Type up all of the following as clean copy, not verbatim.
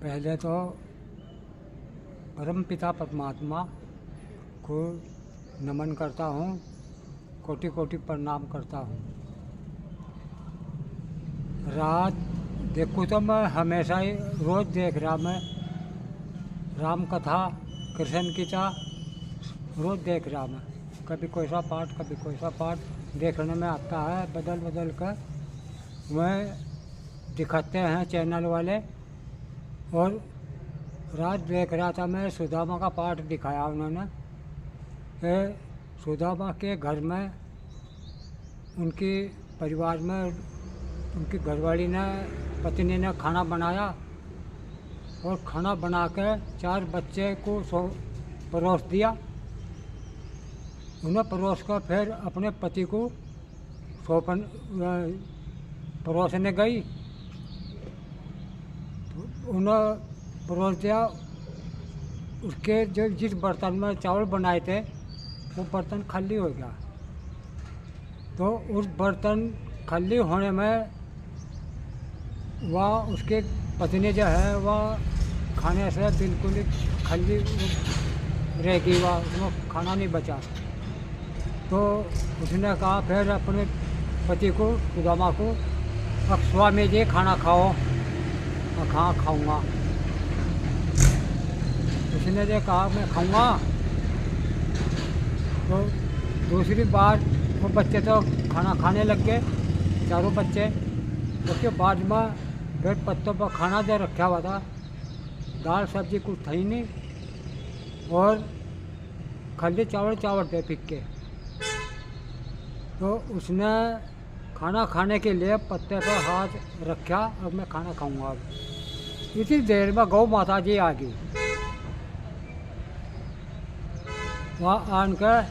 पहले तो परम पिता परमात्मा को नमन करता हूँ, कोटि कोटि प्रणाम करता हूँ। रात देखूँ तो मैं हमेशा ही रोज़ देख रहा, मैं राम कथा कृष्ण गीता रोज़ देख रहा। मैं कभी कोई सा पाठ देखने में आता है, बदल बदल कर वह दिखाते हैं चैनल वाले। और रात देख रहा था मैं, सुदामा का पाठ दिखाया उन्होंने। सुदामा के घर में, उनकी परिवार में, उनकी घरवाली ने, पत्नी ने खाना बनाया और खाना बना के 4 बच्चे को परोस दिया। उन्हें परोस कर फिर अपने पति को परोसने गई। उन्हें परोस दिया, उसके जो जिस बर्तन में चावल बनाए थे वो बर्तन खाली हो गया। तो उस बर्तन खाली होने में वह उसके पत्नी जो है वह खाने से बिल्कुल ही खाली रहेगी, वो खाना नहीं बचा। तो उसने कहा फिर अपने पति को, सुदामा को, अब स्वामी जी खाना खाओ। कहाँ खाऊंगा? उसने जो कहा मैं खाऊंगा। तो दूसरी बार वो बच्चे तो खाना खाने लग गए, चारों बच्चे। उसके बाद में फिर पत्तों पर खाना जो रखा हुआ था, दाल सब्जी कुछ था ही नहीं और खाली चावल थे फिक्के। तो उसने खाना खाने के लिए पत्ते पर हाथ रखा, अब मैं खाना खाऊंगा। अब इसी देर में गौ माता जी आ गई। वहाँ आन कर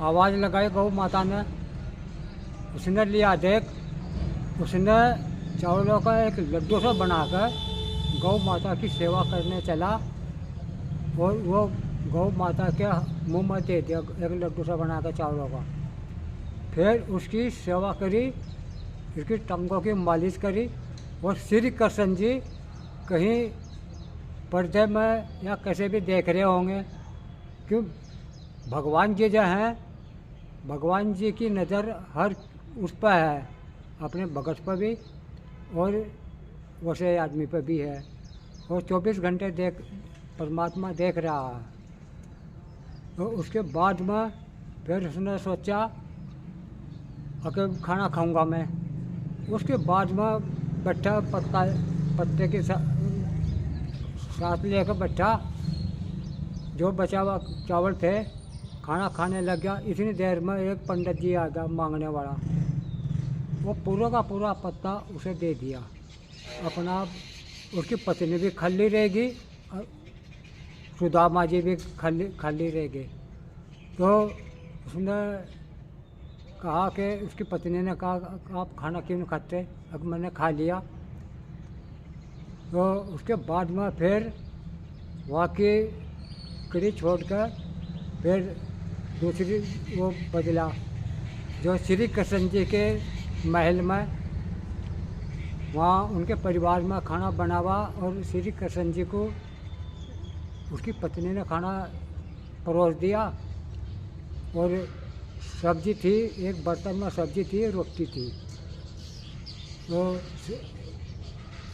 आवाज़ लगाई गौ माता ने। उसने लिया देख, उसने चावलों का एक लड्डू सा बनाकर गौ माता की सेवा करने चला और वो गौ माता के मुंह में दे दिया एक लड्डू सा बनाकर चावलों का। फिर उसकी सेवा करी, उसकी टंगों की मालिश करी। और श्री कृष्ण जी कहीं पर्दे में या कैसे भी देख रहे होंगे, क्यों भगवान जी जो हैं, भगवान जी की नज़र हर उस पर है, अपने भगत पर भी और वैसे आदमी पर भी है। और 24 घंटे परमात्मा देख रहा है। तो उसके बाद में फिर उसने सोचा अगर खाना खाऊंगा मैं। उसके बाद में बैठा, पत्ते के साथ लेकर बैठा, जो बचा हुआ चावल थे खाना खाने लग गया। इतनी देर में एक पंडित जी आ गया मांगने वाला, वो पूरा का पूरा पत्ता उसे दे दिया अपना। उसकी पत्नी भी खाली रहेगी और सुदामा जी भी खाली रहेगी। तो उसने कहा कि उसकी पत्नी ने कहा आप खाना क्यों नहीं खाते? अब मैंने खा लिया। तो उसके बाद में फिर वहाँ की कड़ी छोड़कर फिर दूसरी वो बदला, जो श्री कृष्ण जी के महल में, वहाँ उनके परिवार में खाना बना हुआ और श्री कृष्ण जी को उसकी पत्नी ने खाना परोस दिया। और सब्जी थी, एक बर्तन में सब्जी थी, रोटी थी। तो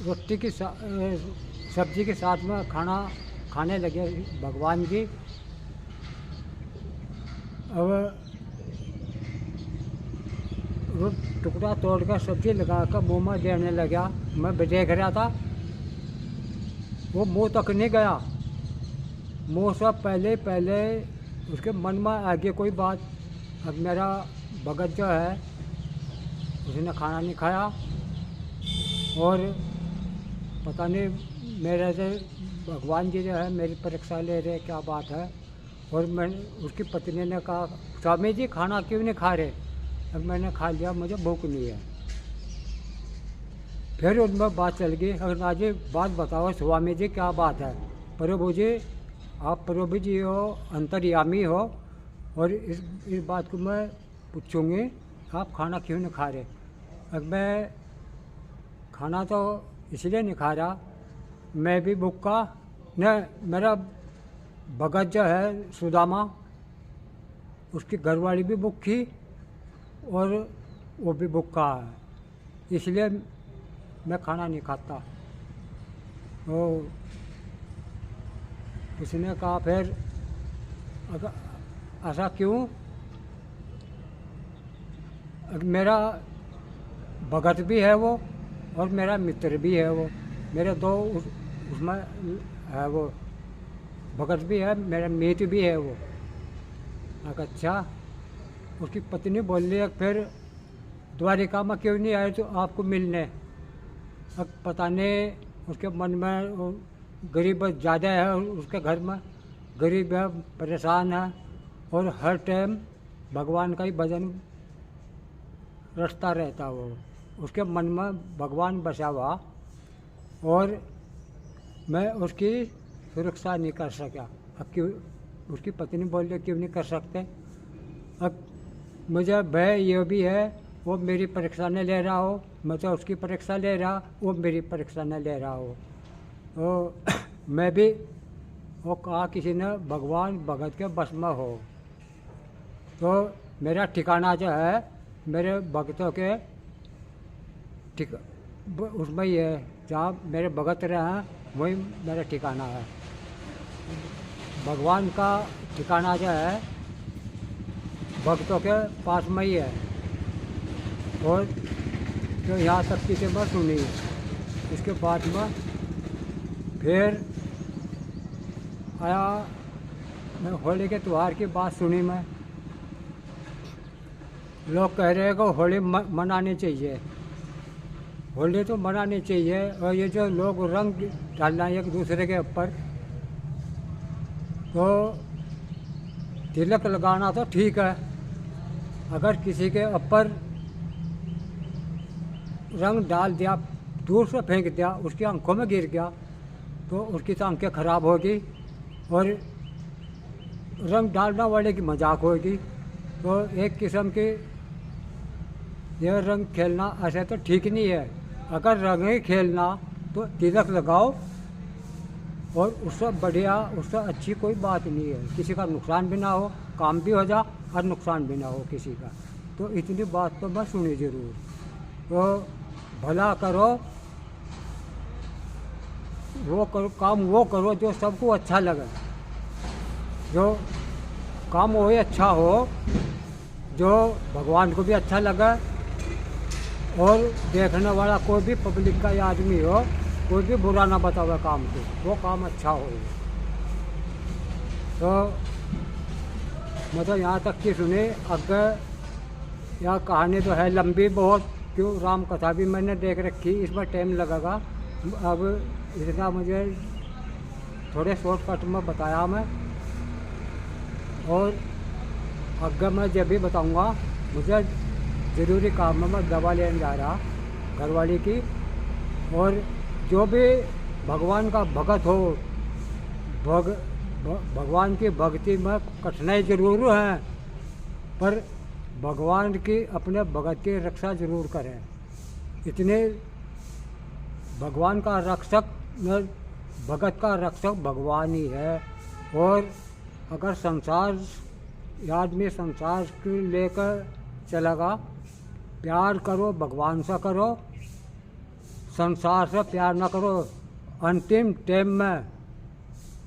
रोटी की सब्जी के साथ में खाना खाने लगे भगवान जी। अब टुकड़ा तोड़कर सब्जी लगाकर मुँह में देने लगा। मैं देख रहा था, वो मुँह तक नहीं गया। मुँह से पहले उसके मन में आ गई कोई बात। अब मेरा भगत जो है उसने खाना नहीं खाया और पता नहीं मेरे से भगवान जी जो है मेरी परीक्षा ले रहे, क्या बात है। और मैं, उसकी पत्नी ने कहा स्वामी जी खाना क्यों नहीं खा रहे? अब मैंने खा लिया, मुझे भूख नहीं है। फिर उनमें बात चल गई, अगर जी बात बताओ स्वामी जी क्या बात है? प्रभु जी, आप प्रभु जी हो, अंतर्यामी हो, और इस बात को मैं पूछूंगी आप खाना क्यों नहीं खा रहे? अब मैं खाना तो इसलिए नहीं खा रहा, मैं भी भूखा न, मेरा भगत जो है सुदामा, उसकी घरवाली भी भूखी और वो भी भूखा है, इसलिए मैं खाना नहीं खाता। तो उसने कहा फिर ऐसा क्यों? मेरा भगत भी है वो और मेरा मित्र भी है वो, मेरे दो उसमें है, वो भगत भी है, मेरा मित्र भी है वो। अच्छा, उसकी पत्नी बोल रही है फिर द्वारिका में क्यों नहीं आए तो आपको मिलने? अब पता नहीं उसके मन में गरीब ज़्यादा है, उसके घर में गरीब है, परेशान है और हर टाइम भगवान का ही भजन रचता रहता वो, उसके मन में भगवान बसा हुआ, और मैं उसकी सुरक्षा नहीं कर सका। अब क्यों? उसकी पत्नी बोल रही क्यों नहीं कर सकते? अब मुझे भय ये भी है वो मेरी परीक्षा न ले रहा हो, मैं तो उसकी परीक्षा ले रहा, वो मेरी परीक्षा न ले रहा हो। तो मैं भी वो कहा किसी ने भगवान भगत के बस में हो। तो मेरा ठिकाना जो है मेरे भक्तों के उसमें ही है, जहाँ मेरे भगत रहे हैं वही मेरा ठिकाना है। भगवान का ठिकाना जो है भक्तों के पास में ही है। और तो यहाँ तक की मैं सुनी, इसके बाद में फिर आया मैं होली के त्यौहार की बात सुनी। मैं लोग कह रहे हैं कि होली मनानी चाहिए, होली तो मनानी चाहिए, और ये जो लोग रंग डालना एक दूसरे के ऊपर, तो तिलक लगाना तो ठीक है, अगर किसी के ऊपर रंग डाल दिया, दूर से फेंक दिया, उसकी आंखों में गिर गया तो उसकी तो आंखें खराब होगी और रंग डालने वाले की मजाक होगी। तो एक किस्म की यह रंग खेलना ऐसे तो ठीक नहीं है। अगर रंग ही खेलना तो तिलक लगाओ, और उससे बढ़िया उससे अच्छी कोई बात नहीं है। किसी का नुकसान भी ना हो, काम भी हो जा और नुकसान भी ना हो किसी का। तो इतनी बात तो मैं सुनी ज़रूर। तो भला करो, वो करो काम, वो करो जो सबको अच्छा लगे, जो काम वही अच्छा हो जो भगवान को भी अच्छा लगे, और देखने वाला कोई भी पब्लिक का आदमी हो, कोई भी बुरा ना बतावे काम को, वो काम अच्छा हो। तो मतलब यहाँ तक की सुनी। अब यह कहानी तो है लंबी बहुत, क्यों राम कथा भी मैंने देख रखी, इसमें टाइम लगेगा। अब इतना मुझे थोड़े शॉर्टकट में बताया मैं, और अगर मैं जब भी बताऊँगा, मुझे ज़रूरी काम में मैं दवा लेने जा रहा घरवाली की। और जो भी भगवान का भगत हो, भगवान की भक्ति में कठिनाई जरूर है, पर भगवान की अपने भगत की रक्षा जरूर करें। इतने भगवान का रक्षक न, भगत का रक्षक भगवान ही है। और अगर संसार आदमी संसार को लेकर चलेगा, प्यार करो भगवान से करो, संसार से प्यार ना करो, अंतिम टाइम में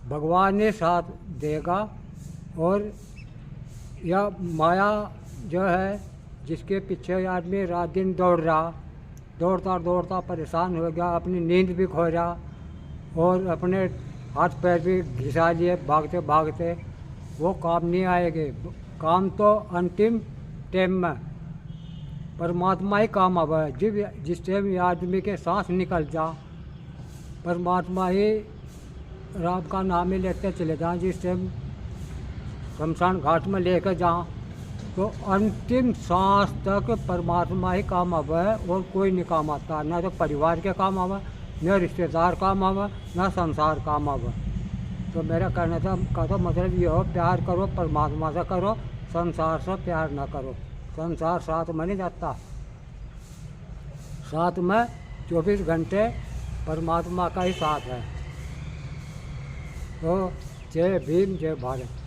भगवान ही साथ देगा। और यह माया जो है जिसके पीछे आदमी रात दिन दौड़ रहा, दौड़ता दौड़ता परेशान हो गया, अपनी नींद भी खो रहा और अपने हाथ पैर भी घिसा लिए भागते भागते, वो काम नहीं आएंगे। काम तो अंतिम टाइम में परमात्मा ही काम आवा है। जिस टाइम आदमी के सांस निकल जा, परमात्मा ही राम का नाम ही लेते चले जाएँ। जिस टाइम शमशान घाट में लेकर जाएँ, तो अंतिम सांस तक परमात्मा ही काम आवा है, और कोई नहीं काम आता। ना तो परिवार के काम आवा, न रिश्तेदार काम आवा, न संसार काम आवा। तो मेरा कहने का तो मतलब ये हो, प्यार करो परमात्मा से करो, संसार से प्यार ना करो। संसार साथ में नहीं जाता, साथ में 24 घंटे परमात्मा का ही साथ है। तो जय भीम जय भारत।